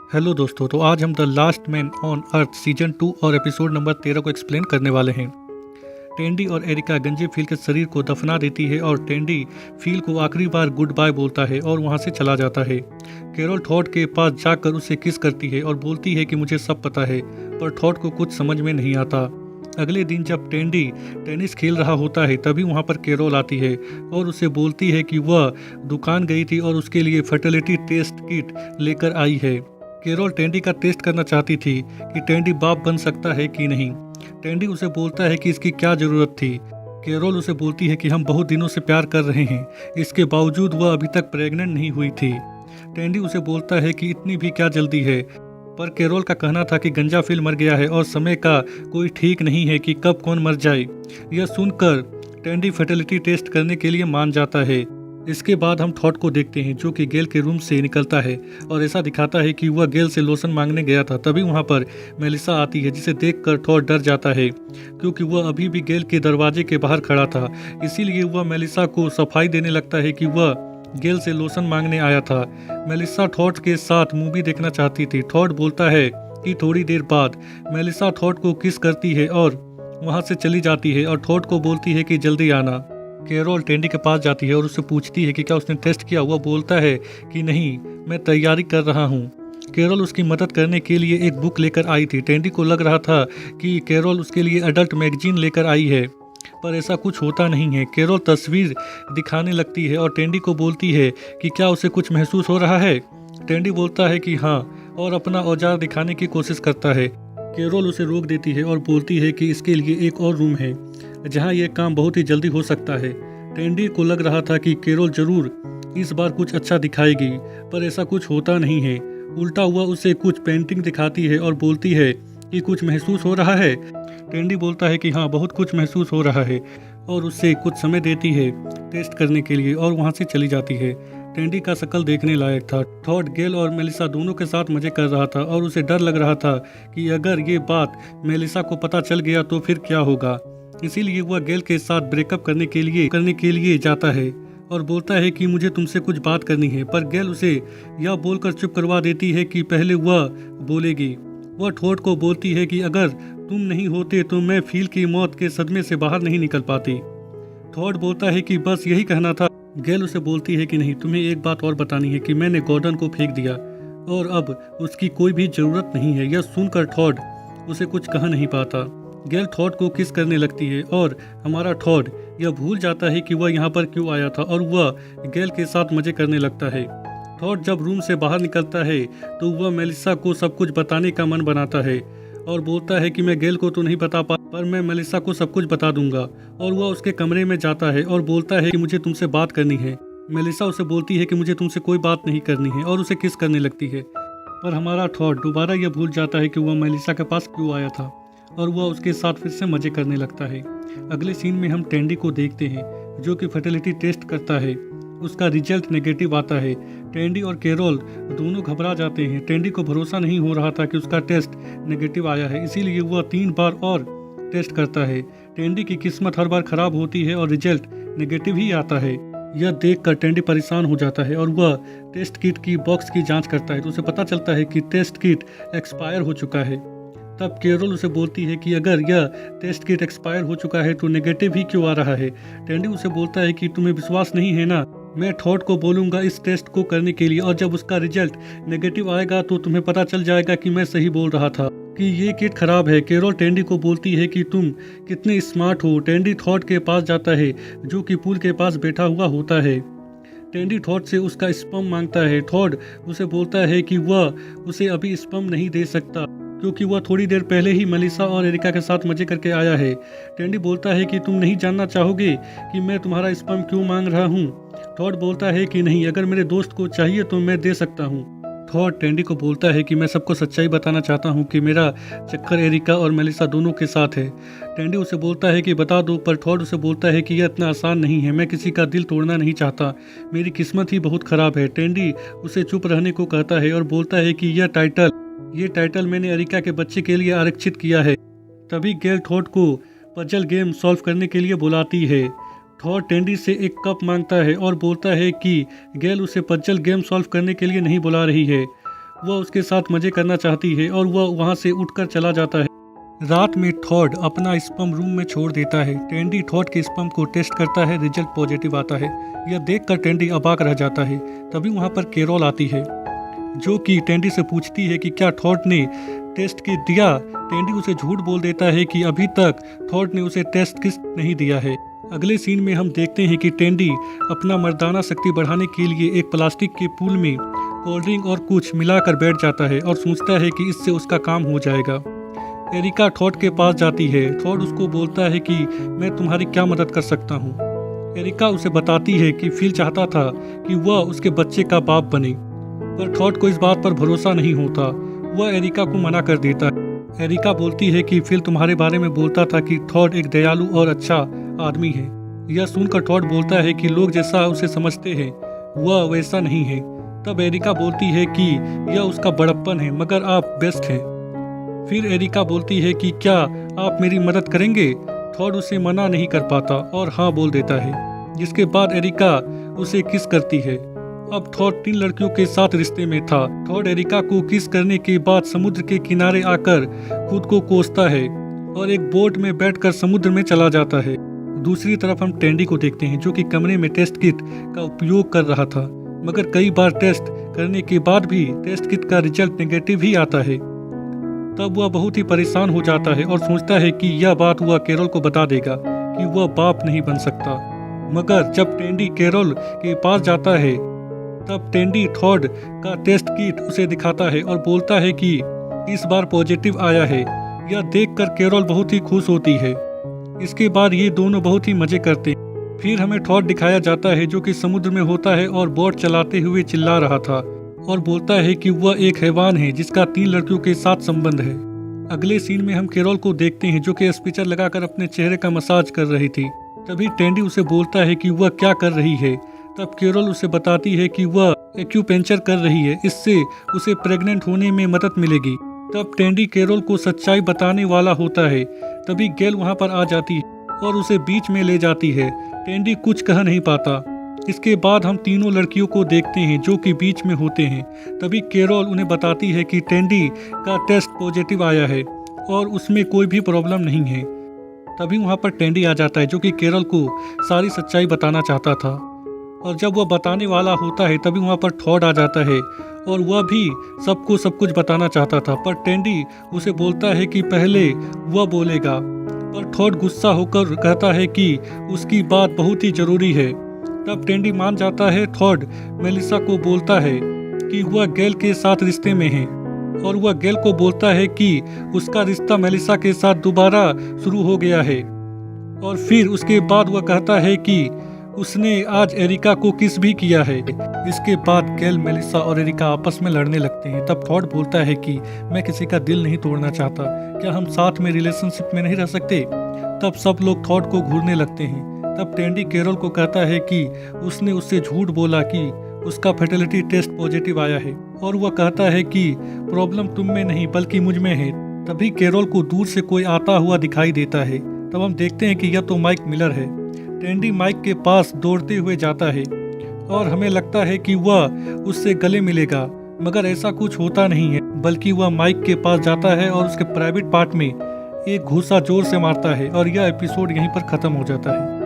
Hello दोस्तों, तो आज हम the last man on earth season 2 और एपिसोड नंबर 13 को एक्सप्लेन करने वाले हैं। टेंडी और एरिका गंजे फील के शरीर को दफना देती है और टेंडी फील को आखिरी बार गुड बाय बोलता है और वहां से चला जाता है। कैरोल थॉड के पास जाकर उसे किस करती है और बोलती है कि मुझे सब पता है, पर थॉड को कुछ समझ में नहीं आता। अगले दिन जब टेंडी टेनिस खेल रहा होता है तभी वहां पर कैरोल आती है और उसे बोलती है कि वह दुकान गई थी और उसके लिए फर्टिलिटी टेस्ट किट लेकर आई है। कैरोल टेंडी का टेस्ट करना चाहती थी कि टेंडी बाप बन सकता है कि नहीं। टेंडी उसे बोलता है कि इसकी क्या जरूरत थी। कैरोल उसे बोलती है कि हम बहुत दिनों से प्यार कर रहे हैं, इसके बावजूद वह अभी तक प्रेग्नेंट नहीं हुई थी। टेंडी उसे बोलता है कि इतनी भी क्या जल्दी है, पर कैरोल का कहना था कि गंजा फिल मर गया है और समय का कोई ठीक नहीं है कि कब कौन मर जाए। यह सुनकर टेंडी फर्टिलिटी टेस्ट करने के लिए मान जाता है। इसके बाद हम थॉड को देखते हैं जो कि गेल के रूम से निकलता है और ऐसा दिखाता है कि वह गेल से लोशन मांगने गया था। तभी वहां पर मेलिसा आती है जिसे देखकर थॉड डर जाता है क्योंकि वह अभी भी गेल के दरवाजे के बाहर खड़ा था। इसीलिए वह मेलिसा को सफाई देने लगता है कि वह गेल से लोशन मांगने आया था। मेलिसा थॉड के साथ मूवी देखना चाहती थी। थॉड बोलता है कि थोड़ी देर बाद मेलिसा थॉड को किस करती है और वहां से चली जाती है और थॉड को बोलती है कि जल्दी आना। कैरोल टेंडी के पास जाती है और उससे पूछती है कि क्या उसने टेस्ट किया। वह बोलता है कि नहीं, मैं तैयारी कर रहा हूँ। कैरोल उसकी मदद करने के लिए एक बुक लेकर आई थी। टेंडी को लग रहा था कि कैरोल उसके लिए एडल्ट मैगजीन लेकर आई है, पर ऐसा कुछ होता नहीं है। कैरोल तस्वीर दिखाने लगती है और टेंडी को बोलती है कि क्या उसे कुछ महसूस हो रहा है। टेंडी बोलता है कि हाँ और अपना औजार दिखाने की कोशिश करता है। कैरोल उसे रोक देती है और बोलती है कि इसके लिए एक और रूम है जहां यह काम बहुत ही जल्दी हो सकता है। टेंडी को लग रहा था कि कैरोल जरूर इस बार कुछ अच्छा दिखाएगी, पर ऐसा कुछ होता नहीं है। उल्टा हुआ उसे कुछ पेंटिंग दिखाती है और बोलती है कि कुछ महसूस हो रहा है। टेंडी बोलता है कि हाँ, बहुत कुछ महसूस हो रहा है और उससे कुछ समय देती है टेस्ट करने के लिए और वहाँ से चली जाती है। टेंडी का शक्ल देखने लायक था। थॉड, गेल और मेलिसा दोनों के साथ मजे कर रहा था और उसे डर लग रहा था कि अगर ये बात मेलिसा को पता चल गया तो फिर क्या होगा। इसीलिए वह गेल के साथ ब्रेकअप करने के लिए जाता है और बोलता है कि मुझे तुमसे कुछ बात करनी है, पर गेल उसे यह बोलकर चुप करवा देती है कि पहले वह बोलेगी। वह थॉड को बोलती है कि अगर तुम नहीं होते तो मैं फील की मौत के सदमे से बाहर नहीं निकल पाती। थॉड बोलता है कि बस यही कहना था। गेल उसे बोलती है कि नहीं, तुम्हें एक बात और बतानी है कि मैंने गॉर्डन को फेंक दिया और अब उसकी कोई भी जरूरत नहीं है। यह सुनकर थॉड उसे कुछ कह नहीं पाता। गेल थॉड को किस करने लगती है और हमारा थॉड यह भूल जाता है कि वह यहाँ पर क्यों आया था और वह गेल के साथ मजे करने लगता है। थॉड जब रूम से बाहर निकलता है तो वह मेलिसा को सब कुछ बताने का मन बनाता है और बोलता है कि मैं गेल को तो नहीं बता पा, पर मैं मेलिसा को सब कुछ बता दूंगा। और वह उसके कमरे में जाता है और बोलता है कि मुझे तुमसे बात करनी है। मेलिसा उसे बोलती है कि मुझे तुमसे कोई बात नहीं करनी है और उसे किस करने लगती है, पर हमारा थॉड दोबारा यह भूल जाता है कि वह मेलिसा के पास क्यों आया था और वह उसके साथ फिर से मजे करने लगता है। अगले सीन में हम टेंडी को देखते हैं जो कि फर्टिलिटी टेस्ट करता है। उसका रिजल्ट नेगेटिव आता है। टेंडी और कैरोल दोनों घबरा जाते हैं। टेंडी को भरोसा नहीं हो रहा था कि उसका टेस्ट नेगेटिव आया है, इसीलिए वह 3 बार और टेस्ट करता है। टेंडी की किस्मत हर बार खराब होती है और रिजल्ट नेगेटिव ही आता है। यह देखकर टेंडी परेशान हो जाता है और वह टेस्ट किट की बॉक्स की जांच करता है तो उसे पता चलता है कि टेस्ट किट एक्सपायर हो चुका है। तब कैरोल उसे बोलती है कि अगर यह टेस्ट किट एक्सपायर हो चुका है तो नेगेटिव ही क्यों आ रहा है। टेंडी उसे बोलता है कि तुम्हें विश्वास नहीं है ना, मैं थॉड को बोलूँगा इस टेस्ट को करने के लिए और जब उसका रिजल्ट नेगेटिव आएगा तो तुम्हें पता चल जाएगा कि मैं सही बोल रहा था कि ये किट खराब है। कैरोल टेंडी को बोलती है कि तुम कितने स्मार्ट हो। टेंडी थॉड के पास जाता है जो कि पूल के पास बैठा हुआ होता है। टेंडी थॉड से उसका स्पर्म मांगता है। थॉड उसे बोलता है कि वह उसे अभी स्पर्म नहीं दे सकता क्योंकि वह थोड़ी देर पहले ही मेलिसा और एरिका के साथ मजे करके आया है। टेंडी बोलता है कि तुम नहीं जानना चाहोगे कि मैं तुम्हारा स्पर्म क्यों मांग रहा हूँ। थॉड बोलता है कि नहीं, अगर मेरे दोस्त को चाहिए तो मैं दे सकता हूँ। थॉड टेंडी को बोलता है कि मैं सबको सच्चाई बताना चाहता हूँ कि मेरा चक्कर एरिका और मेलिसा दोनों के साथ है। टेंडी उसे बोलता है कि बता दो, पर थॉड उसे बोलता है कि यह इतना आसान नहीं है। मैं किसी का दिल तोड़ना नहीं चाहता, मेरी किस्मत ही बहुत खराब है। टेंडी उसे चुप रहने को कहता है और बोलता है कि ये टाइटल मैंने एरिका के बच्चे के लिए आरक्षित किया है। तभी गेल थॉड को पजल गेम सॉल्व करने के लिए बुलाती है। थॉड टेंडी से एक कप मांगता है और बोलता है कि गेल उसे पजल गेम सॉल्व करने के लिए नहीं बुला रही है, वह उसके साथ मजे करना चाहती है और वह वहाँ से उठकर चला जाता है। रात में टॉड अपना स्पर्म रूम में छोड़ देता है। टेंडी टॉड के स्पर्म को टेस्ट करता है, रिजल्ट पॉजिटिव आता है। यह देखकर टेंडी अबाक रह जाता है। तभी वहाँ पर कैरोल आती है, जो कि टेंडी से पूछती है कि क्या टॉड ने टेस्ट किट दिया। टेंडी उसे झूठ बोल देता है कि अभी तक टॉड ने उसे टेस्ट किट नहीं दिया है। अगले सीन में हम देखते हैं कि टेंडी अपना मर्दाना शक्ति बढ़ाने के लिए एक प्लास्टिक के पूल में कोल्ड ड्रिंक और कुछ मिलाकर बैठ जाता है और सोचता है कि इससे उसका काम हो जाएगा। एरिका टॉड के पास जाती है। टॉड उसको बोलता है कि मैं तुम्हारी क्या मदद कर सकता हूँ। एरिका उसे बताती है कि फिल चाहता था कि वह उसके बच्चे का बाप बने, पर टॉड को इस बात पर भरोसा नहीं होता। वह एरिका को मना कर देता है। एरिका बोलती है कि फिल तुम्हारे बारे में बोलता था कि टॉड एक दयालु और अच्छा आदमी है। यह सुनकर टॉड बोलता है कि लोग जैसा उसे समझते हैं वह वैसा नहीं है। तब एरिका बोलती है कि यह उसका बड़प्पन है, मगर आप बेस्ट हैं। फिर एरिका बोलती है कि क्या आप मेरी मदद करेंगे। टॉड उसे मना नहीं कर पाता और हाँ बोल देता है, जिसके बाद एरिका उसे किस करती है। अब टॉड 3 लड़कियों के साथ रिश्ते में था। टॉड एरिका को किस करने के बाद समुद्र के किनारे आकर खुद को कोसता है और एक बोट में बैठकर समुद्र में चला जाता है। दूसरी तरफ हम टेंडी को देखते हैं, जो कि कमरे में टेस्ट किट का उपयोग कर रहा था, मगर कई बार टेस्ट करने के बाद भी टेस्ट किट का रिजल्ट नेगेटिव ही आता है। तब वह बहुत ही परेशान हो जाता है और सोचता है कि यह बात वह कैरोल को बता देगा कि वह बाप नहीं बन सकता। मगर जब टेंडी कैरोल के पास जाता है, तब टेंडी टॉड का टेस्ट किट उसे दिखाता है और बोलता है कि इस बार पॉजिटिव आया है। यह देखकर कैरोल बहुत ही खुश होती है। इसके बाद ये दोनों बहुत ही मजे करते हैं। फिर हमें टॉड दिखाया जाता है, जो कि समुद्र में होता है और बोट चलाते हुए चिल्ला रहा था और बोलता है कि वह एक हैवान है जिसका 3 लड़कियों के साथ संबंध है। अगले सीन में हम कैरोल को देखते हैं, जो कि स्पीकर लगाकर अपने चेहरे का मसाज कर रही थी। तभी टेंडी उसे बोलता है कि वह क्या कर रही है। तब कैरोल उसे बताती है कि वह एक्यूपेंचर कर रही है, इससे उसे प्रेग्नेंट होने में मदद मिलेगी। तब टेंडी कैरोल को सच्चाई बताने वाला होता है। तभी गैल वहाँ पर आ जाती है और उसे बीच में ले जाती है। टेंडी कुछ कह नहीं पाता। इसके बाद हम तीनों लड़कियों को देखते हैं, जो कि बीच में होते हैं। तभी कैरोल उन्हें बताती है कि टेंडी का टेस्ट पॉजिटिव आया है और उसमें कोई भी प्रॉब्लम नहीं है। तभी वहाँ पर टेंडी आ जाता है, जो कि कैरोल को सारी सच्चाई बताना चाहता था। और जब वह बताने वाला होता है, तभी वहाँ पर टॉड आ जाता है और वह भी सबको सब कुछ बताना चाहता था, पर टेंडी उसे बोलता है कि पहले वह बोलेगा। पर टॉड गुस्सा होकर कहता है कि उसकी बात बहुत ही जरूरी है। तब टेंडी मान जाता है। टॉड मेलिसा को बोलता है कि वह गैल के साथ रिश्ते में है और वह गैल को बोलता है कि उसका रिश्ता मेलिसा के साथ दोबारा शुरू हो गया है। और फिर उसके बाद वह कहता है कि उसने आज एरिका को किस भी किया है। इसके बाद गैल, मेलिसा और एरिका आपस में लड़ने लगते हैं। तब टॉड बोलता है कि मैं किसी का दिल नहीं तोड़ना चाहता, क्या हम साथ में रिलेशनशिप में नहीं रह सकते। तब सब लोग टॉड को घूरने लगते हैं। तब टेंडी कैरोल को कहता है कि उसने उससे झूठ बोला कि उसका फर्टिलिटी टेस्ट पॉजिटिव आया है और वह कहता है कि प्रॉब्लम तुम में नहीं बल्कि मुझ में है। तभी कैरोल को दूर से कोई आता हुआ दिखाई देता है। तब हम देखते हैं कि यह तो माइक मिलर है। टेंडी माइक के पास दौड़ते हुए जाता है और हमें लगता है कि वह उससे गले मिलेगा, मगर ऐसा कुछ होता नहीं है, बल्कि वह माइक के पास जाता है और उसके प्राइवेट पार्ट में एक घूसा जोर से मारता है और यह एपिसोड यहीं पर खत्म हो जाता है।